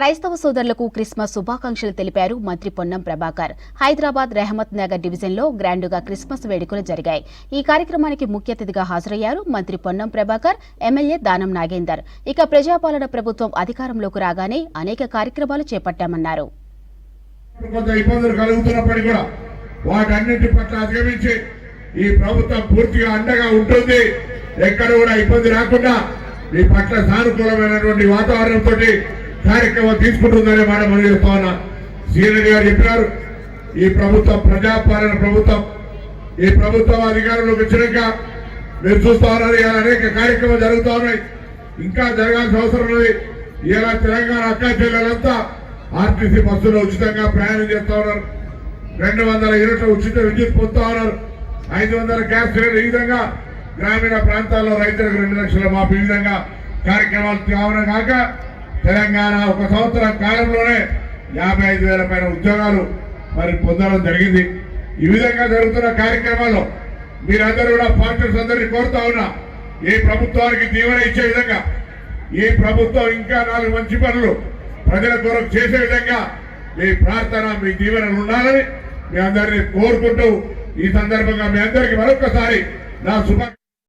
క్రైస్తవ సోదరులకు క్రిస్మస్ శుభాకాంక్షలు తెలిపారు మంత్రి పొన్నం ప్రభాకర్. హైదరాబాద్ రెహమత్ నగర్ డివిజన్లో గ్రాండ్గా క్రిస్మస్ వేడుకలు జరిగాయి. ఈ కార్యక్రమానికి ముఖ్య అతిథిగా హాజరయ్యారు మంత్రి పొన్నం ప్రభాకర్, ఎమ్మెల్యే దానం నాగేందర్. ఇక ప్రజాపాలన ప్రభుత్వం అధికారంలోకి రాగానే అనేక కార్యక్రమాలు చేపట్టామన్నారు. ఈ ప్రభుత్వం పూర్తిగా అండగా ఉంటుంది. ఎక్కడ కూడా ఇబ్బంది రాకుండా మీ పట్ల సానుకూలమైనటువంటి వాతావరణంతో కార్యక్రమం తీసుకుంటుందనే మాట మనం చెప్తా ఉన్నా. సీనియర్ గారు చెప్పారు, ఈ ప్రభుత్వం ప్రజాపాలన ప్రభుత్వం. ఈ ప్రభుత్వం అధికారంలోకి వచ్చినాక మీరు చూస్తా ఉన్నారు, ఇలా అనేక కార్యక్రమాలు జరుగుతూ ఉన్నాయి. ఇంకా జరగాల్సిన అవసరం ఉన్నది. ఇలా తెలంగాణ అక్కా చెల్లెలంతా ఆర్టీసీ బస్సులో ఉచితంగా ప్రయాణం చేస్తా ఉన్నారు. 200 యూనిట్ల ఉచిత విద్యుత్ పొందుతా ఉన్నారు. 500 గ్యాస్ సిలిండర్. ఈ విధంగా గ్రామీణ ప్రాంతాల్లో రైతులకు 2 లక్షల మాపు ఈ విధంగా కార్యక్రమాలు కావడం కాక తెలంగాణ ఒక సంవత్సరం కాలంలోనే 55,000 పైన ఉద్యోగాలు మరి పొందడం జరిగింది. ఈ విధంగా జరుగుతున్న కార్యక్రమాల్లో మీరందరూ కూడా పార్టీస్ అందరినీ కోరుతా ఉన్నా, ఏ ప్రభుత్వానికి దీవెన ఇచ్చే విధంగా, ఏ ప్రభుత్వం ఇంకా 4 మంచి పనులు ప్రజల కొరకు చేసే విధంగా మీ ప్రార్థన, మీ దీవెనలు ఉండాలని మీ అందరినీ కోరుకుంటూ ఈ సందర్భంగా మీ అందరికీ మరొకసారి నా